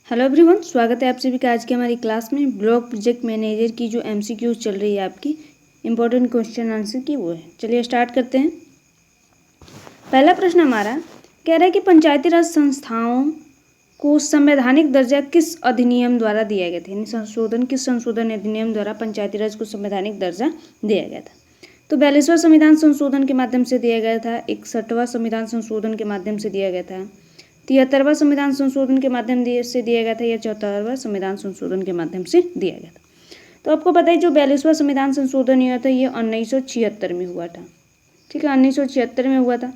Hello everyone, स्वागत है आप सभी का आज के हमारी क्लास में। ब्लॉक प्रोजेक्ट मैनेजर की जो एमसीक्यूज चल रही है आपकी इंपॉर्टेंट क्वेश्चन आंसर की, वो है। चलिए स्टार्ट करते हैं। पहला प्रश्न हमारा कह रहा है कि पंचायती राज संस्थाओं को संवैधानिक दर्जा किस अधिनियम द्वारा दिया गया था, यानी किस संशोधन अधिनियम द्वारा पंचायती राज को संवैधानिक दर्जा दिया गया था। तो 42वां संविधान संशोधन के माध्यम से दिया गया था, 61वां संविधान संशोधन के माध्यम से दिया गया था, 73वां संविधान संशोधन के माध्यम से दिया गया था, या 74वां संविधान संशोधन के माध्यम से दिया गया था। तो आपको पता है जो 42वां संविधान संशोधन हुआ था ये 1976 में हुआ था। ठीक है, 1976 में हुआ था।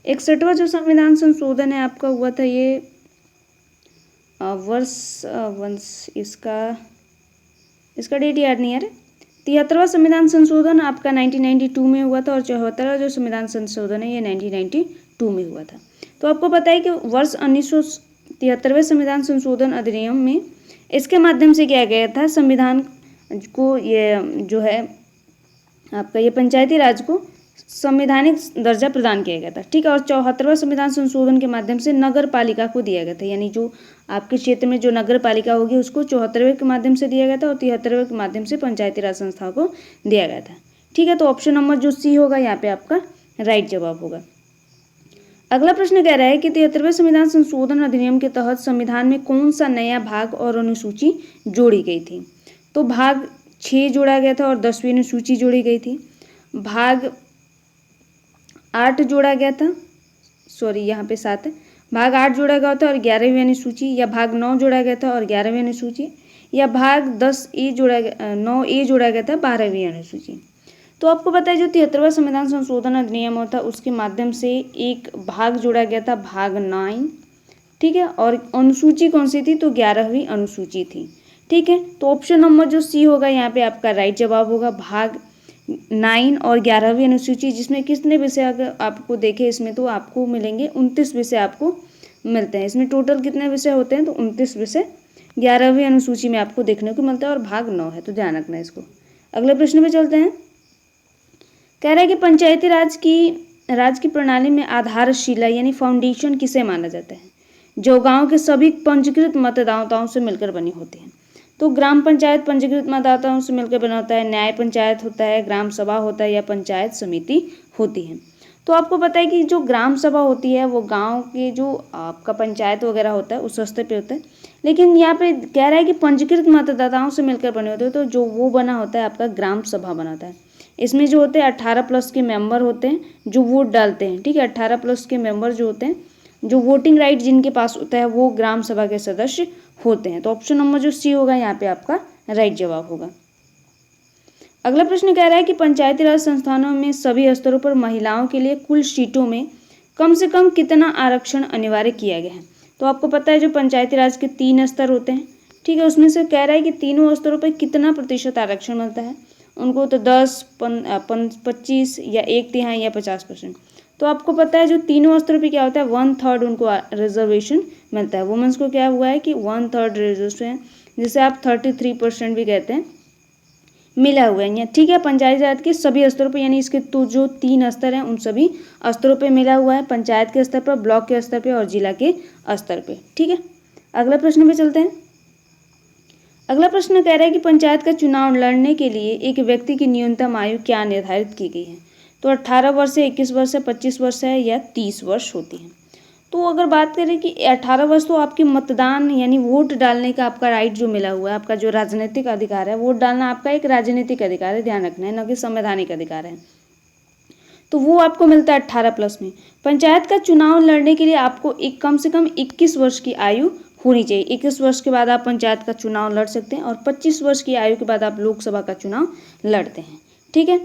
61वां जो संविधान संशोधन है आपका हुआ था ये इसका डेट याद नहीं आ रहा। 73वां संविधान संशोधन आपका 1992 में हुआ था और 74वां जो संविधान संशोधन है ये 1992 में हुआ था। तो आपको पता है कि वर्ष 1973वें संविधान संशोधन अधिनियम में इसके माध्यम से क्या गया था, संविधान को ये जो है आपका ये पंचायती राज को संवैधानिक दर्जा प्रदान किया गया था। ठीक है, और 74वां संविधान संशोधन के माध्यम से नगर पालिका को दिया गया था, यानी जो आपके क्षेत्र में जो नगर पालिका होगी उसको 74वें के माध्यम से दिया गया था और 73वें के माध्यम से पंचायती राज संस्थाओं को दिया गया था। ठीक है, तो ऑप्शन नंबर जो सी होगा यहाँ पे आपका राइट जवाब होगा। अगला प्रश्न कह रहा है कि 73वें संविधान संशोधन अधिनियम के तहत संविधान में कौन सा नया भाग और अनुसूची जोड़ी गई थी। तो भाग 6 जोड़ा गया था और 10वीं अनुसूची जोड़ी गई थी। भाग 8 जोड़ा गया था, सॉरी यहाँ पे 7 है। भाग 8 जोड़ा गया था और 11वीं अनुसूची, या भाग 9 जोड़ा गया था और 11वीं अनुसूची, या भाग 9A जोड़ा गया था 12वीं अनुसूची। तो आपको पता है जो 73वां संविधान संशोधन अधिनियम होता है उसके माध्यम से एक भाग जोड़ा गया था, भाग 9। ठीक है, और अनुसूची कौन सी थी, तो 11वीं अनुसूची थी। ठीक है, तो ऑप्शन नंबर जो सी होगा यहाँ पे आपका राइट जवाब होगा, भाग 9 और 11वीं अनुसूची, जिसमें कितने विषय अगर आपको देखें इसमें तो आपको मिलेंगे 29 विषय आपको मिलते हैं। इसमें टोटल कितने विषय होते हैं, तो 29 विषय 11वीं अनुसूची में आपको देखने को मिलता है और भाग 9 है, तो ध्यान रखना है इसको। अगले प्रश्न पे चलते हैं। कह रहा है कि पंचायती राज की प्रणाली में आधारशिला यानी फाउंडेशन किसे माना जाता है, जो गांव के सभी पंजीकृत मतदाताओं से मिलकर बनी होती है। तो ग्राम पंचायत पंजीकृत मतदाताओं से मिलकर बना होता है, न्याय पंचायत होता है, ग्राम सभा होता है, या पंचायत समिति होती है। तो आपको पता है कि जो ग्राम सभा होती है वो गांव के जो आपका पंचायत वगैरह होता है उस स्तर पे होता है, लेकिन यहाँ पे कह रहा है कि पंजीकृत मतदाताओं से मिलकर बने होते हैं, तो जो वो बना होता है आपका ग्राम सभा बना होता है। इसमें जो होते हैं 18+ के मेंबर होते हैं जो वोट डालते हैं। ठीक है, 18+ के मेंबर जो होते हैं, जो वोटिंग राइट जिनके पास होता है वो ग्राम सभा के सदस्य होते हैं। तो ऑप्शन नंबर जो सी होगा यहाँ पे आपका राइट जवाब होगा। अगला प्रश्न कह रहा है कि पंचायती राज संस्थानों में सभी स्तरों पर महिलाओं के लिए कुल सीटों में कम से कम कितना आरक्षण अनिवार्य किया गया है। तो आपको पता है जो पंचायती राज के 3 स्तर होते हैं। ठीक है, उसमें से कह रहा है कि तीनों स्तरों पर कितना प्रतिशत आरक्षण मिलता है उनको, तो 10, 25 या 1/3 या 50%। तो आपको पता है जो तीनों स्तरों पे क्या होता है 1/3 उनको रिजर्वेशन मिलता है। वुमेन्स को क्या हुआ है कि 1/3 रिजर्वेशन, जिसे आप 33% भी कहते हैं, मिला हुआ है। ठीक है, पंचायती राज के सभी स्तरों पे, यानी इसके तो जो 3 स्तर हैं उन सभी स्तरों पे मिला हुआ है, पंचायत के स्तर पर, ब्लॉक के स्तर पे और जिला के स्तर पे। ठीक है, अगला प्रश्न पे चलते हैं। अगला प्रश्न कह रहा है कि पंचायत का चुनाव लड़ने के लिए एक व्यक्ति की न्यूनतम आयु क्या निर्धारित की गई है। तो 18 वर्ष है, 21 वर्ष है, 25 वर्ष है, या 30 वर्ष होती है। तो अगर बात करें कि 18 वर्ष तो आपकी मतदान यानी वोट डालने का आपका राइट जो मिला हुआ है, आपका जो राजनीतिक अधिकार है, वोट डालना आपका एक राजनीतिक अधिकार है, ध्यान रखना है, न कि संवैधानिक अधिकार है। तो वो आपको मिलता है 18+ में। पंचायत का चुनाव लड़ने के लिए आपको कम से कम 21 वर्ष की आयु होनी चाहिए। 21 वर्ष के बाद आप पंचायत का चुनाव लड़ सकते हैं और 25 वर्ष की आयु के बाद आप लोकसभा का चुनाव लड़ते हैं। ठीक है,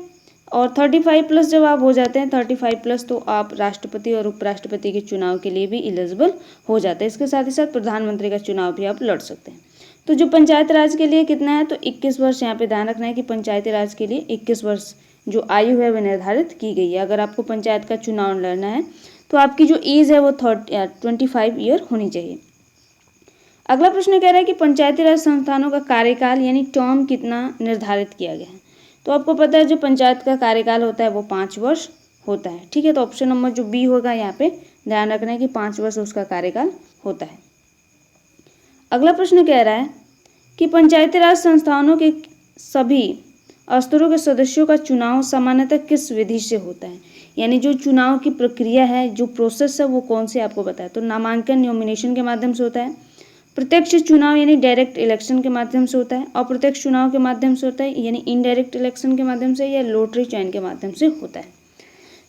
और 35+ जब आप हो जाते हैं 35+, तो आप राष्ट्रपति और उपराष्ट्रपति के चुनाव के लिए भी एलिजिबल हो जाते हैं। इसके साथ ही साथ प्रधानमंत्री का चुनाव भी आप लड़ सकते हैं। तो जो पंचायत राज के लिए कितना है, तो 21 वर्ष। यहाँ पे ध्यान रखना है कि पंचायती राज के लिए 21 वर्ष जो आयु है वह निर्धारित की गई है। अगर आपको पंचायत का चुनाव लड़ना है तो आपकी जो एज है वो 25 ईयर होनी चाहिए। अगला प्रश्न कह रहा है कि पंचायती राज संस्थानों का कार्यकाल यानी टर्म कितना निर्धारित किया गया है। तो आपको पता है जो पंचायत का कार्यकाल होता है वो 5 वर्ष होता है। ठीक है, तो ऑप्शन नंबर जो बी होगा यहाँ पे ध्यान रखना है कि 5 वर्ष उसका कार्यकाल होता है। अगला प्रश्न कह रहा है कि पंचायती राज संस्थानों के सभी स्तरों के सदस्यों का चुनाव सामान्यतः किस विधि से होता है, यानी जो चुनाव की प्रक्रिया है, जो प्रोसेस है, वो कौन से आपको बताया। तो नामांकन नॉमिनेशन के माध्यम से होता है, प्रत्यक्ष चुनाव यानी डायरेक्ट इलेक्शन के माध्यम से होता है, अप्रत्यक्ष चुनाव के माध्यम से होता है यानी इनडायरेक्ट इलेक्शन के माध्यम से, या लॉटरी चयन के माध्यम से होता है।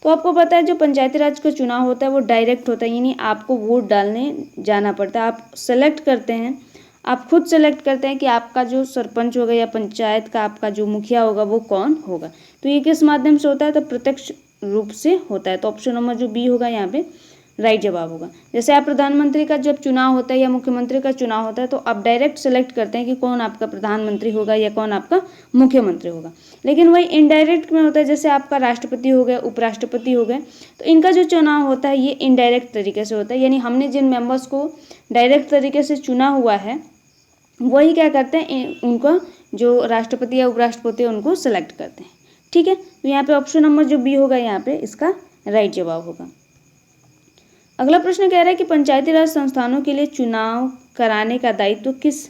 तो आपको पता है जो पंचायती राज का चुनाव होता है वो डायरेक्ट होता है, यानी आपको वोट डालने जाना पड़ता है, आप सेलेक्ट करते हैं, आप खुद सेलेक्ट करते हैं कि आपका जो सरपंच होगा या पंचायत का आपका जो मुखिया होगा वो कौन होगा। तो ये किस माध्यम से होता है, तो प्रत्यक्ष रूप से होता है। तो ऑप्शन नंबर जो बी होगा यहाँ पे राइट जवाब होगा। जैसे आप प्रधानमंत्री का जब चुनाव होता है या मुख्यमंत्री का चुनाव होता है तो आप डायरेक्ट सेलेक्ट करते हैं कि कौन आपका प्रधानमंत्री होगा या कौन आपका मुख्यमंत्री होगा। लेकिन वही इनडायरेक्ट में होता है, जैसे आपका राष्ट्रपति हो गए, उपराष्ट्रपति हो गए, तो इनका जो चुनाव होता है ये इनडायरेक्ट तरीके से होता है, यानी हमने जिन मेंबर्स को डायरेक्ट तरीके से चुना हुआ है वही क्या करते हैं, उनका जो राष्ट्रपति या उपराष्ट्रपति है उनको सेलेक्ट करते हैं। ठीक है, तो यहाँ पे ऑप्शन नंबर जो बी होगा यहाँ पे इसका राइट जवाब होगा। अगला प्रश्न कह रहा है कि पंचायती राज संस्थानों के लिए चुनाव कराने का दायित्व किस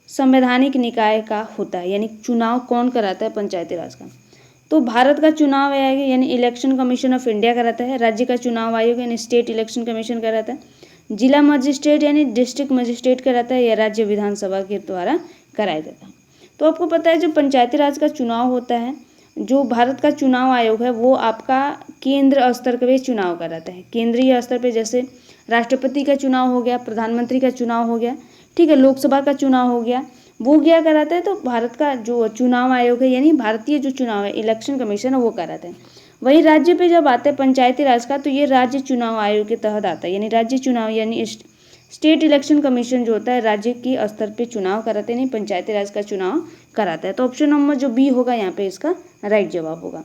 संवैधानिक निकाय का होता है, यानी चुनाव कौन कराता है पंचायती राज का। तो भारत का चुनाव आयोग यानी इलेक्शन कमीशन ऑफ इंडिया कराता है, राज्य का चुनाव आयोग यानी स्टेट इलेक्शन कमीशन कराता है, जिला मजिस्ट्रेट यानी डिस्ट्रिक्ट मजिस्ट्रेट कराता है, या राज्य विधानसभा के द्वारा कराया जाता है। तो आपको पता है जो पंचायती राज का चुनाव होता है, जो भारत का चुनाव आयोग है वो आपका केंद्र स्तर पे चुनाव कराता है, केंद्रीय स्तर पे, जैसे राष्ट्रपति का चुनाव हो गया, प्रधानमंत्री का चुनाव हो गया, ठीक है, लोकसभा का चुनाव हो गया, वो क्या कराता है, तो भारत का जो चुनाव आयोग है यानी भारतीय जो चुनाव है इलेक्शन कमीशन है वो कराता है। वही राज्य पे जब आते हैं पंचायती राज का तो ये राज्य चुनाव आयोग के तहत आता है, यानी राज्य चुनाव यानी स्टेट इलेक्शन कमीशन जो होता है राज्य की स्तर पे चुनाव कराते हैं, नहीं पंचायती राज का चुनाव कराता है। तो ऑप्शन नंबर जो बी होगा यहाँ पे इसका राइट जवाब होगा।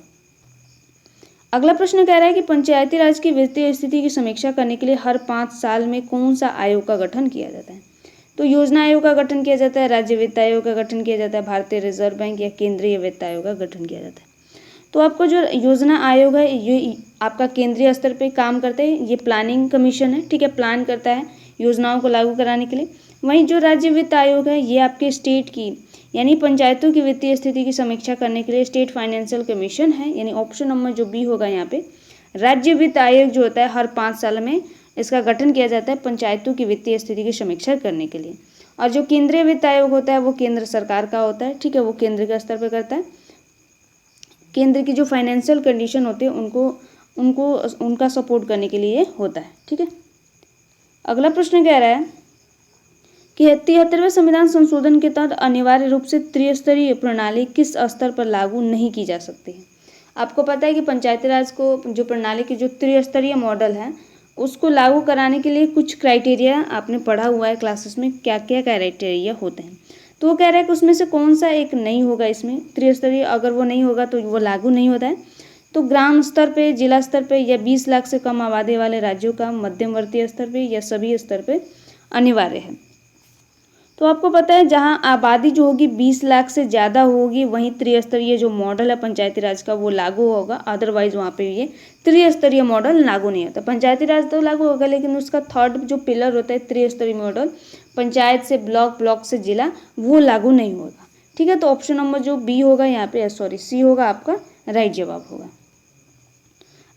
अगला प्रश्न कह रहा है कि पंचायती राज की वित्तीय स्थिति की समीक्षा करने के लिए हर 5 साल में कौन सा आयोग का गठन किया जाता है। तो योजना आयोग का गठन किया जाता है, राज्य वित्त आयोग का गठन किया जाता है, भारतीय रिजर्व बैंक या केंद्रीय वित्त आयोग का गठन किया जाता है। तो आपको जो योजना आयोग है ये आपका केंद्रीय स्तर पे काम करते हैं, ये प्लानिंग कमीशन है, ठीक है, प्लान करता है योजनाओं को लागू कराने के लिए। वहीं जो राज्य वित्त आयोग है ये आपके स्टेट की यानी पंचायतों की वित्तीय स्थिति की समीक्षा करने के लिए स्टेट फाइनेंशियल कमीशन है, यानी ऑप्शन नंबर जो बी होगा यहाँ पे राज्य वित्त आयोग जो होता है हर 5 साल में इसका गठन किया जाता है पंचायतों की वित्तीय स्थिति की समीक्षा करने के लिए। और जो केंद्रीय वित्त आयोग होता है वो केंद्र सरकार का होता है, ठीक है, वो केंद्र के स्तर पर करता है, केंद्र की जो फाइनेंशियल कंडीशन होती है उनको उनका सपोर्ट करने के लिए होता है। ठीक है, अगला प्रश्न कह रहा है कि 73वें संविधान संशोधन के तहत अनिवार्य रूप से त्रिस्तरीय प्रणाली किस स्तर पर लागू नहीं की जा सकती है। आपको पता है कि पंचायती राज को जो प्रणाली की जो त्रिस्तरीय मॉडल है उसको लागू कराने के लिए कुछ क्राइटेरिया आपने पढ़ा हुआ है क्लासेस में, क्या क्या क्राइटेरिया होते हैं। तो वो कह रहा है कि उसमें से कौन सा एक नहीं होगा इसमें त्रिस्तरीय, अगर वो नहीं होगा तो वो लागू नहीं होता है। तो ग्राम स्तर पे, जिला स्तर पे, या 20 लाख से कम आबादी वाले राज्यों का मध्यवर्ती स्तर पे, या सभी स्तर पे अनिवार्य है। तो आपको पता है जहां आबादी जो होगी 20 लाख से ज़्यादा होगी वहीं त्रिस्तरीय जो मॉडल है पंचायती राज का वो लागू होगा, अदरवाइज वहाँ पे ये त्रिस्तरीय मॉडल लागू नहीं होता। पंचायती राज तो लागू होगा लेकिन उसका थर्ड जो पिलर होता है त्रिस्तरीय मॉडल, पंचायत से ब्लॉक, ब्लॉक से जिला, वो लागू नहीं होगा। ठीक है, तो ऑप्शन नंबर जो बी होगा यहाँ पे सी होगा आपका राइट जवाब होगा।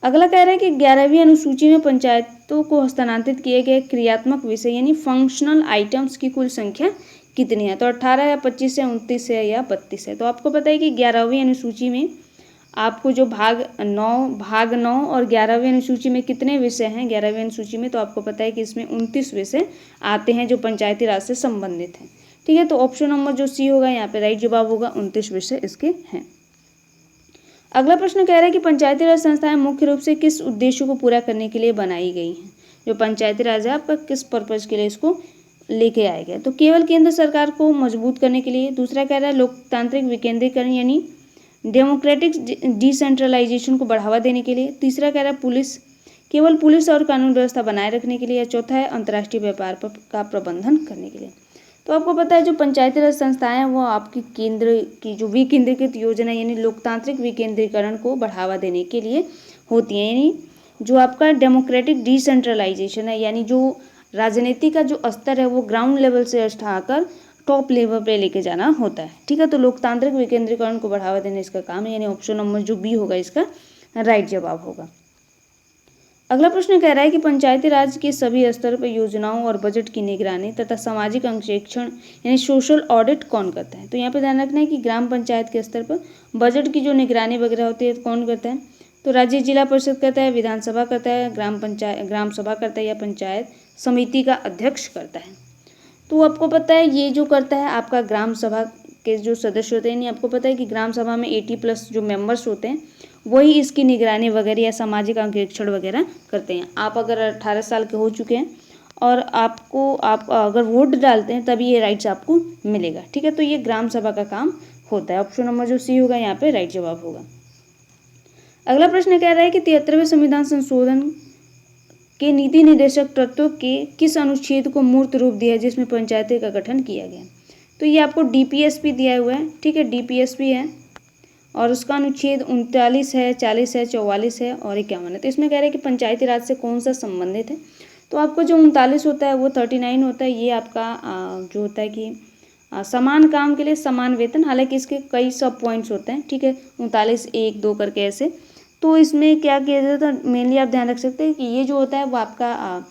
अगला कह रहा है कि 11वीं अनुसूची में पंचायतों को हस्तांतरित किए गए क्रियात्मक विषय यानी फंक्शनल आइटम्स की कुल संख्या कितनी है। तो 18 या 25 है, 29 है या 32 है। तो आपको पता है कि 11वीं अनुसूची में आपको जो भाग 9 और 11वीं अनुसूची में कितने विषय हैं 11वीं अनुसूची में, तो आपको पता है कि इसमें 29 विषय आते हैं जो पंचायती राज से संबंधित हैं। ठीक है, तो ऑप्शन नंबर जो सी होगा यहाँ पे राइट जवाब होगा, 29 विषय इसके हैं। अगला प्रश्न कह रहा है कि पंचायती राज संस्थाएं मुख्य रूप से किस उद्देश्य को पूरा करने के लिए बनाई गई हैं। जो पंचायती राज है आपका किस पर्पज़ के लिए इसको लेके आया गया। तो केवल केंद्र सरकार को मजबूत करने के लिए। दूसरा कह रहा है लोकतांत्रिक विकेंद्रीकरण यानी डेमोक्रेटिक डिसेंट्रलाइजेशन को बढ़ावा देने के लिए। तीसरा कह रहा है केवल पुलिस और कानून व्यवस्था बनाए रखने के लिए। या चौथा है अंतर्राष्ट्रीय व्यापार का प्रबंधन करने के लिए। तो आपको पता है जो पंचायती राज संस्थाएं हैं वो आपकी केंद्र की जो विकेंद्रीकृत योजना यानी लोकतांत्रिक विकेंद्रीकरण को बढ़ावा देने के लिए होती हैं। यानी जो आपका डेमोक्रेटिक डिसेंट्रलाइजेशन है यानी जो राजनीति का जो स्तर है वो ग्राउंड लेवल से उठाकर टॉप लेवल पे लेके जाना होता है। ठीक है, तो लोकतांत्रिक विकेंद्रीकरण को बढ़ावा देना इसका काम है, यानी ऑप्शन नंबर जो बी होगा इसका राइट जवाब होगा। अगला प्रश्न कह रहा है कि पंचायती राज के सभी स्तर पर योजनाओं और बजट की निगरानी तथा सामाजिक अंकेक्षण यानी सोशल ऑडिट कौन करता है। तो यहाँ पे ध्यान रखना है कि ग्राम पंचायत के स्तर पर बजट की जो निगरानी वगैरह होती है कौन करता है। तो राज्य जिला परिषद करता है, विधानसभा करता है, ग्राम सभा करता है या पंचायत समिति का अध्यक्ष करता है। तो आपको पता है ये जो करता है आपका ग्राम सभा के जो सदस्य होते हैं, यानी आपको पता है कि ग्राम सभा में 80+ जो मेंबर्स होते हैं वही इसकी निगरानी वगैरह या सामाजिक अंकेक्षण वगैरह करते हैं। आप अगर 18 साल के हो चुके हैं और आप अगर वोट डालते हैं तभी ये राइट्स आपको मिलेगा। ठीक है, तो ये ग्राम सभा का काम होता है। ऑप्शन नंबर जो सी होगा यहाँ पे राइट जवाब होगा। अगला प्रश्न कह रहा है कि 73वें संविधान संशोधन के नीति निर्देशक तत्वों के किस अनुच्छेद को मूर्त रूप दिया है जिसमें पंचायतें का गठन किया गया। तो ये आपको डीपीएसपी दिया हुआ है। ठीक है, डीपीएसपी है और उसका अनुच्छेद 39 है, 40 है, 44 है और 51 है। तो इसमें कह रहे हैं कि पंचायती राज से कौन सा संबंधित है। तो आपको जो 39 होता है वो 39 होता है, ये आपका जो होता है कि समान काम के लिए समान वेतन, हालांकि इसके कई सब पॉइंट्स होते हैं। ठीक है, 39 1 2 करके ऐसे। तो इसमें क्या किया जाता है, मेनली आप ध्यान रख सकते हैं कि ये जो होता है वो आपका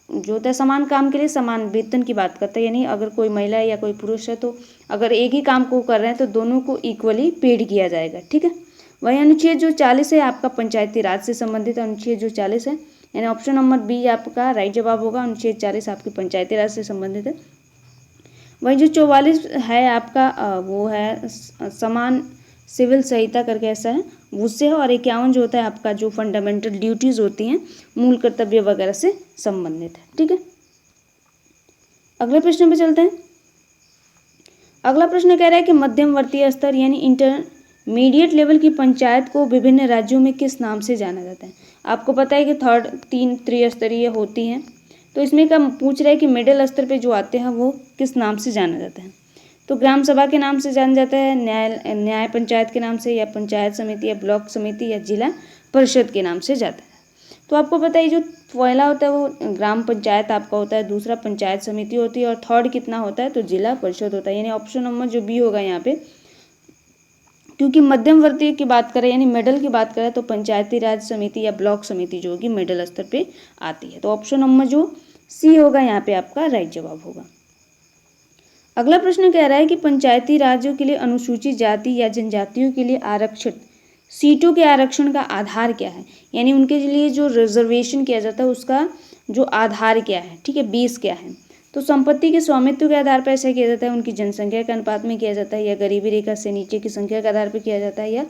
जो होता है समान काम के लिए समान वेतन की बात करता है, यानी अगर कोई महिला है या कोई पुरुष है तो अगर एक ही काम को कर रहे हैं तो दोनों को इक्वली पेड किया जाएगा। ठीक है, वही अनुच्छेद जो 40 है आपका पंचायती राज से संबंधित अनुच्छेद जो 40 है, यानी ऑप्शन नंबर बी आपका राइट जवाब होगा। अनुच्छेद 40 आपकी पंचायती राज से संबंधित है। वही जो 44 है आपका वो है समान सिविल संहिता करके ऐसा है उससे है, और 51 जो होता है आपका जो फंडामेंटल ड्यूटीज़ होती हैं मूल कर्तव्य वगैरह से संबंधित है। ठीक है, अगले प्रश्न पे चलते हैं। अगला प्रश्न कह रहा है कि मध्यमवर्ती स्तर यानी इंटरमीडिएट लेवल की पंचायत को विभिन्न राज्यों में किस नाम से जाना जाता है। आपको पता है कि 3 त्रिस्तरीय होती हैं, तो इसमें क्या पूछ रहा है कि मिडिल स्तर पे जो आते हैं वो किस नाम से जाना जाता है। तो ग्राम सभा के नाम से जाना जाता है, न्याय पंचायत के नाम से, या पंचायत समिति या ब्लॉक समिति या जिला परिषद के नाम से जाता है। तो आपको पता है जो पहला होता है वो ग्राम पंचायत आपका होता है, दूसरा पंचायत समिति होती है और थर्ड कितना होता है तो जिला परिषद होता है, यानी ऑप्शन नंबर जो बी होगा यहाँ पे। क्योंकि मध्यमवर्ती की बात करें यानी मिडल की बात करें तो पंचायती राज समिति या ब्लॉक समिति जो होगी मिडल स्तर पे आती है। तो ऑप्शन नंबर जो सी होगा यहाँ पे आपका राइट जवाब होगा। अगला प्रश्न कह रहा है कि पंचायती राज्यों के लिए अनुसूचित जाति या जनजातियों के लिए आरक्षित सीटों के आरक्षण का आधार क्या है, यानी उनके लिए जो रिजर्वेशन किया जाता है उसका जो आधार क्या है। ठीक है, बेस क्या है। तो संपत्ति के स्वामित्व के आधार पर ऐसा किया जाता है, उनकी जनसंख्या के अनुपात में किया जाता है, या गरीबी रेखा से नीचे की संख्या के आधार पर किया जाता है, या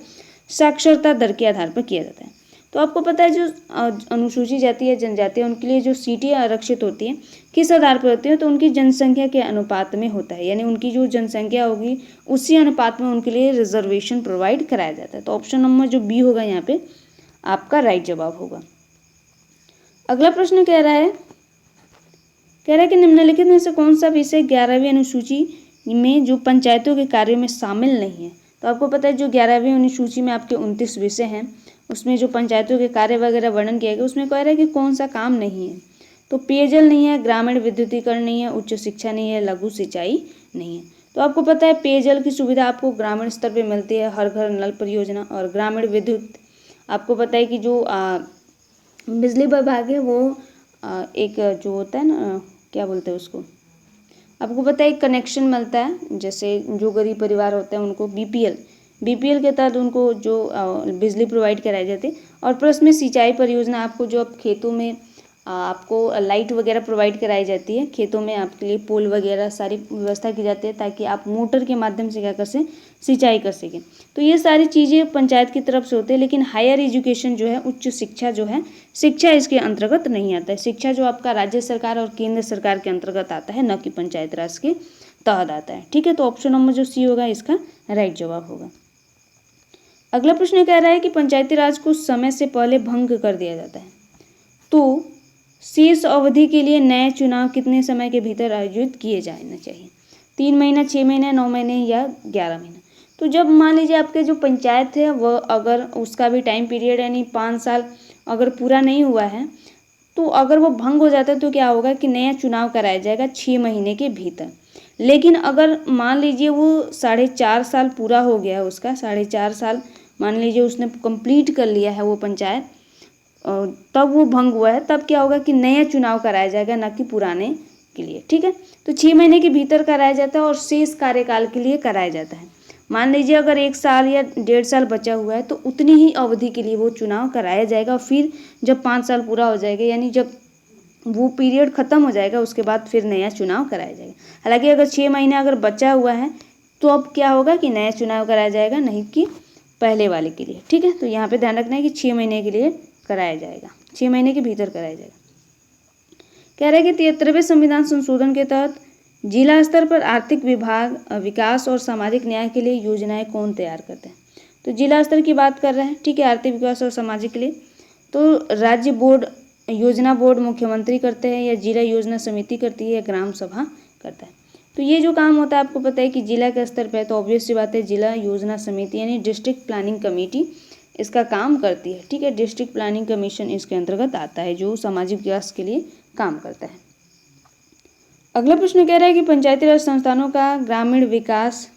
साक्षरता दर के आधार पर किया जाता है। तो आपको पता है जो अनुसूचित जाति या जनजाति है उनके लिए जो सीटें आरक्षित होती हैं किस आधार पर होती है, तो उनकी जनसंख्या के अनुपात में होता है, यानी उनकी जो जनसंख्या होगी उसी अनुपात में उनके लिए रिजर्वेशन प्रोवाइड कराया जाता है। तो ऑप्शन नंबर जो बी होगा यहाँ पे आपका राइट जवाब होगा। अगला प्रश्न कह रहा है कि निम्नलिखित में से कौन सा विषय 11वीं अनुसूची में जो पंचायतों के कार्यों में शामिल नहीं है। तो आपको पता है जो 11वीं अनुसूची में आपके 29 विषय हैं उसमें जो पंचायतों के कार्य वगैरह वर्णन किया गया उसमें कह रहा है कि कौन सा काम नहीं है। तो पेयजल नहीं है, ग्रामीण विद्युतीकरण नहीं है, उच्च शिक्षा नहीं है, लघु सिंचाई नहीं है। तो आपको पता है पेयजल की सुविधा आपको ग्रामीण स्तर पे मिलती है, हर घर नल परियोजना, और ग्रामीण विद्युत आपको पता है कि जो बिजली विभाग है वो एक जो होता है ना क्या बोलते हैं उसको, आपको पता है एक कनेक्शन मिलता है, जैसे जो गरीब परिवार होते हैं उनको बीपीएल के तहत उनको जो बिजली प्रोवाइड कराई जाती है। और प्लस में सिंचाई परियोजना आपको जो अब खेतों में आपको लाइट वगैरह प्रोवाइड कराई जाती है, खेतों में आपके लिए पोल वगैरह सारी व्यवस्था की जाती है ताकि आप मोटर के माध्यम से क्या कर सकें सिंचाई कर सकें। तो ये सारी चीज़ें पंचायत की तरफ से होती है, लेकिन हायर एजुकेशन जो है उच्च शिक्षा जो है शिक्षा इसके अंतर्गत नहीं आता है। शिक्षा जो आपका राज्य सरकार और केंद्र सरकार के अंतर्गत आता है, न कि पंचायत राज के तहत आता है। ठीक है, तो ऑप्शन नंबर जो सी होगा इसका राइट जवाब होगा। अगला प्रश्न कह रहा है कि पंचायती राज को समय से पहले भंग कर दिया जाता है तो शेष अवधि के लिए नए चुनाव कितने समय के भीतर आयोजित किए जाना चाहिए। 3 महीना, 6 महीने, 9 महीने या 11 महीना। तो जब मान लीजिए आपके जो पंचायत है वह अगर उसका भी टाइम पीरियड यानी 5 साल अगर पूरा नहीं हुआ है तो अगर वो भंग हो जाता है तो क्या होगा कि नया चुनाव कराया जाएगा 6 महीने के भीतर। लेकिन अगर मान लीजिए वो 4.5 साल पूरा हो गया है उसका, 4.5 साल मान लीजिए उसने कंप्लीट कर लिया है वो पंचायत, तब वो भंग हुआ है, तब क्या होगा कि नया चुनाव कराया जाएगा, न कि पुराने के लिए। ठीक है, तो 6 महीने के भीतर कराया जाता है और शेष कार्यकाल के लिए कराया जाता है। मान लीजिए अगर 1 साल या 1.5 साल बचा हुआ है तो उतनी ही अवधि के लिए वो चुनाव कराया जाएगा। फिर जब 5 साल पूरा हो जाएगा, यानी जब वो पीरियड ख़त्म हो जाएगा, उसके बाद फिर नया चुनाव कराया जाएगा। हालांकि अगर 6 महीना अगर बचा हुआ है तो अब क्या होगा कि नया चुनाव कराया जाएगा, नहीं कि पहले वाले के लिए। ठीक है, तो यहाँ पे ध्यान रखना है कि 6 महीने के लिए कराया जाएगा, 6 महीने के भीतर कराया जाएगा। कह रहे हैं कि 73वें संविधान संशोधन के तहत जिला स्तर पर आर्थिक विभाग विकास और सामाजिक न्याय के लिए योजनाएं कौन तैयार करते हैं? तो जिला स्तर की बात कर रहे हैं। ठीक है, आर्थिक विकास और सामाजिक के लिए तो राज्य बोर्ड, योजना बोर्ड मुख्यमंत्री करते हैं, या जिला योजना समिति करती है, या ग्राम सभा करता है। तो ये जो काम होता है आपको पता है कि जिला के स्तर पर, तो ऑब्वियस सी बात है जिला योजना समिति यानी डिस्ट्रिक्ट प्लानिंग कमेटी इसका काम करती है। ठीक है, डिस्ट्रिक्ट प्लानिंग कमीशन इसके अंतर्गत आता है, जो सामाजिक विकास के लिए काम करता है। अगला प्रश्न कह रहा है कि पंचायती राज संस्थानों का ग्रामीण विकास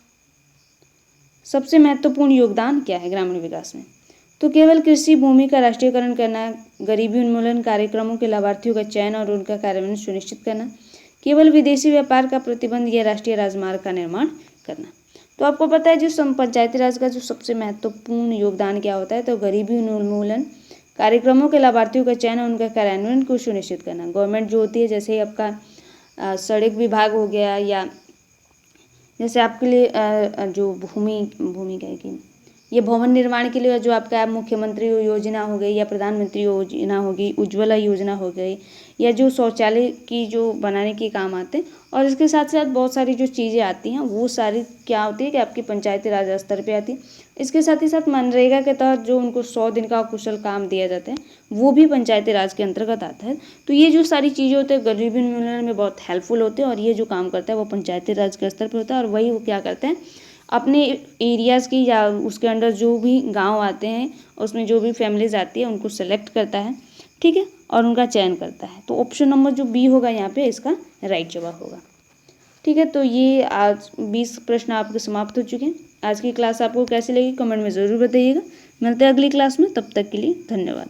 सबसे महत्वपूर्ण योगदान क्या है ग्रामीण विकास में? तो केवल कृषि भूमि का राष्ट्रीयकरण करना, गरीबी उन्मूलन कार्यक्रमों के लाभार्थियों का चयन और उनका कार्यान्वयन सुनिश्चित करना, केवल विदेशी व्यापार का प्रतिबंध या राष्ट्रीय राजमार्ग का निर्माण करना। तो आपको पता है जो पंचायती राज का जो सबसे महत्वपूर्ण योगदान क्या होता है, तो गरीबी उन्मूलन कार्यक्रमों के लाभार्थियों का चयन और उनका कार्यान्वयन को सुनिश्चित करना। गवर्नमेंट जो होती है, जैसे आपका सड़क विभाग हो गया, या जैसे आपके लिए जो भूमि क्या है कि ये भवन निर्माण के लिए जो आपका मुख्यमंत्री योजना हो गई, या प्रधानमंत्री योजना होगी, उज्ज्वला योजना हो गई, या जो शौचालय की जो बनाने के काम आते हैं, और इसके साथ साथ बहुत सारी जो चीज़ें आती हैं वो सारी क्या होती है कि आपकी पंचायती राज स्तर पे आती है। इसके साथ ही साथ मनरेगा के तहत जो उनको 100 दिन का कुशल काम दिया जाता है वो भी पंचायती राज के अंतर्गत आता है। तो ये जो सारी चीज़ें होती है गरीबी उन्मूलन में बहुत हेल्पफुल होते हैं, और ये जो काम करता है वो पंचायती राज के स्तर पर होता है। और वही वो क्या करते हैं, अपने एरियाज़ की या उसके अंडर जो भी गांव आते हैं उसमें जो भी फैमिलीज आती है उनको सेलेक्ट करता है। ठीक है, और उनका चयन करता है। तो ऑप्शन नंबर जो बी होगा यहाँ पे इसका राइट जवाब होगा। ठीक है, तो ये आज 20 प्रश्न आपके समाप्त हो चुके हैं। आज की क्लास आपको कैसी लगी कमेंट में ज़रूर बताइएगा। मिलते हैं अगली क्लास में, तब तक के लिए धन्यवाद।